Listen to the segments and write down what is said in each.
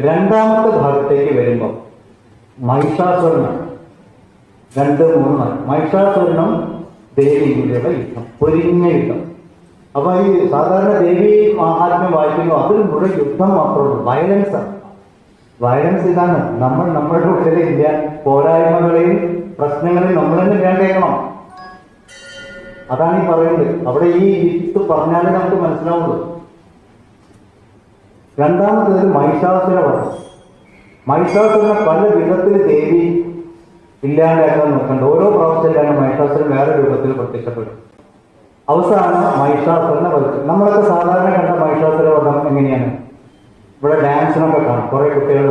രണ്ടാമത്തെ ഭാഗത്തേക്ക് വരുമ്പോൾ മഹിഷാസുരനാണ്. 2, 3 മഹിഷാസുരനും ദേവിയുടെ യുദ്ധം, പൊരിഞ്ഞ യുദ്ധം. അപ്പൊ ഈ സാധാരണ ദേവി മഹാത്മ്യം വായിക്കുന്നു, അതിൽ മുഴുവൻ യുദ്ധം മാത്രമേ വയലൻസ് ആണ്. വയലൻസ് ഇതാണ്. നമ്മളുടെ ഉള്ളിലെ ഇല്ല പോരായ്മകളെയും പ്രശ്നങ്ങളെയും നമ്മൾ തന്നെ വേണ്ടേക്കണം. അതാണ് ഈ പറയുന്നത്. അവിടെ ഈ വിത്ത് പറഞ്ഞാലേ നമുക്ക് മനസ്സിലാവുള്ളൂ. രണ്ടാമത്തേത് മഹിഷാസുര വധം. മഹിഷാസുരനെ പല വിധത്തിൽ ദേവി ഇല്ലാണ്ടാക്കാൻ നോക്കണ്ട. ഓരോ പ്രാവശ്യത്തിലാണ് മഹിഷാസുരൻ വേറെ രൂപത്തിൽ പ്രത്യക്ഷപ്പെടും. അവസാനം മഹിഷാസുരനെ വധിച്ചു. നമ്മളൊക്കെ സാധാരണ കണ്ട മഹിഷാസുര വധം എങ്ങനെയാണ്? ഇവിടെ ഡാൻസിനൊക്കെ കാണും. കുറെ കുട്ടികൾ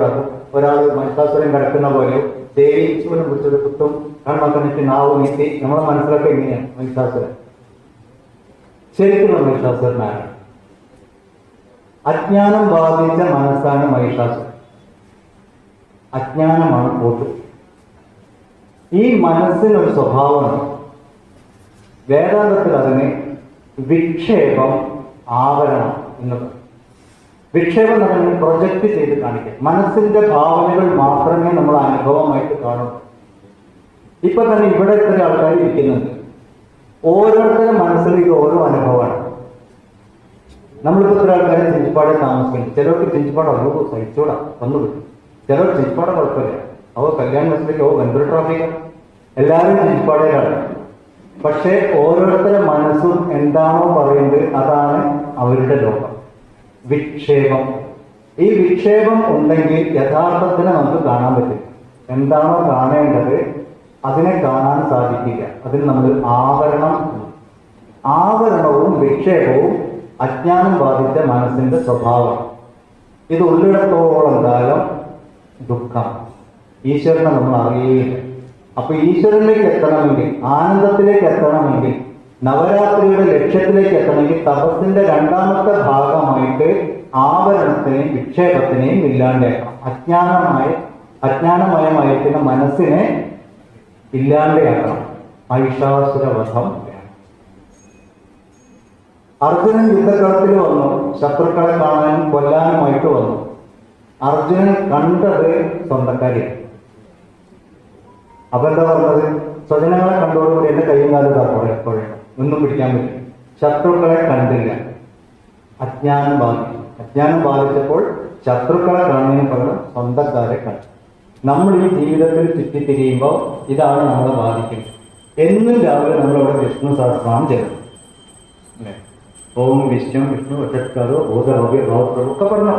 ഒരാൾ മഹിഷാസുരൻ കിടക്കുന്ന പോലെ ദേവി ഈശ്വരൻ പിടിച്ചത് കുത്തും, കണ്ണൊക്കെ നാവ് നീട്ടി. നമ്മളെ മനസ്സിലൊക്കെ എങ്ങനെയാണ് മഹിഷാസുരൻ? ശരിക്കുള്ള മഹിഷാസുരനാണ് അജ്ഞാനം ബാധിച്ച മനസ്സാണ് മഹിഷാസുരൻ. അജ്ഞാനമാണ് പോട്ട്. ഈ മനസ്സിനൊരു സ്വഭാവമാണ്. വേദാന്തത്തിൽ അതിനെ വിക്ഷേപം, ആവരണം എന്നത്. വിക്ഷേപം എന്ന് പറഞ്ഞാൽ പ്രൊജക്റ്റ് ചെയ്ത് കാണിക്കുക. മനസ്സിന്റെ ഭാവനകൾ മാത്രമേ നമ്മൾ അനുഭവമായിട്ട് കാണുള്ളൂ. ഇപ്പൊ തന്നെ ഇവിടെ ഇത്ര ആൾക്കാർ ഇരിക്കുന്നുണ്ട്. ഓരോരുത്തരുടെ മനസ്സിൽ ഇത് ഓരോ അനുഭവമാണ്. നമ്മളിപ്പോൾ ഇത്ര ആൾക്കാരെ ചിഞ്ചിപ്പാടെ താമസിക്കുന്നു. ചിലർക്ക് ചിഞ്ചിപ്പാട് അറുപത് സഹിച്ചൂടാ വന്നു കിട്ടും. ചിലർ ചിഞ്ചിപ്പാടെ കുഴപ്പമില്ല. കല്യാൺ ബസ്സിലേക്ക് വെന്റർ ട്രാഫിക് എല്ലാവരും ചിഞ്ചിപ്പാടയിലാണ്. പക്ഷെ ഓരോരുത്തരുടെ മനസ്സും എന്താണോ പറയുന്നത് അതാണ് അവരുടെ ലോകം. വിക്ഷേപം. ഈ വിക്ഷേപം ഉണ്ടെങ്കിൽ യഥാർത്ഥത്തിന് നമുക്ക് കാണാൻ പറ്റില്ല. എന്താണോ കാണേണ്ടത് അതിനെ കാണാൻ സാധിക്കില്ല. അതിന് നമ്മൾ ആവരണവും വിക്ഷേപവും അജ്ഞാനം ബാധിച്ച മനസ്സിന്റെ സ്വഭാവം. ഇത് ഉള്ളിടത്തോളം കാലം ദുഃഖം. ഈശ്വരനെ നമ്മൾ അറിയില്ല. അപ്പൊ ഈശ്വരനിലേക്ക് എത്തണമെങ്കിൽ, ആനന്ദത്തിലേക്ക് എത്തണമെങ്കിൽ, നവരാത്രിയുടെ ലക്ഷ്യത്തിലേക്ക് എത്തണമെങ്കിൽ തപസ്സിന്റെ രണ്ടാമത്തെ ഭാഗമായിട്ട് ആവരണത്തിനെയും വിക്ഷേപത്തിനെയും ഇല്ലാണ്ടാക്കണം. അജ്ഞാനമയമായിരിക്കുന്ന മനസ്സിനെ ഇല്ലാണ്ടാക്കണം. മഹിഷാസുരവധം. അർജുനൻ യുദ്ധക്കളത്തിൽ വന്നു, ശത്രുക്കളെ കാണാനും കൊല്ലാനുമായിട്ട് വന്നു. അർജുനൻ കണ്ടത് സ്വന്തക്കാരിയാണ്. അപ്പൊ എന്താ പറഞ്ഞത്? സ്വജനങ്ങളെ കണ്ടോടുകൂടി എന്റെ കൈയും കാലും എപ്പോഴും ഒന്നും പിടിക്കാൻ പറ്റും. ശത്രുക്കളെ കണ്ടില്ല. അജ്ഞാനം ബാധിച്ചപ്പോൾ ശത്രുക്കളെ കാണുന്നതിന് പകരം സ്വന്തക്കാരെ കണ്ടു. നമ്മൾ ഈ ജീവിതത്തിൽ ചുറ്റിത്തിരിയുമ്പോൾ ഇതാണ് നമ്മളെ ബാധിക്കുന്നത്. എന്നും രാവിലെ നമ്മളവിടെ വിഷ്ണു സഹസ്രനാമം ചെയ്യണം. അല്ലെ? ഓം വിഷ്ണു വിഷ്ണു ഒറ്റക്കാരോ ഭൂതരോഗ്യ ഒക്കെ പറഞ്ഞു.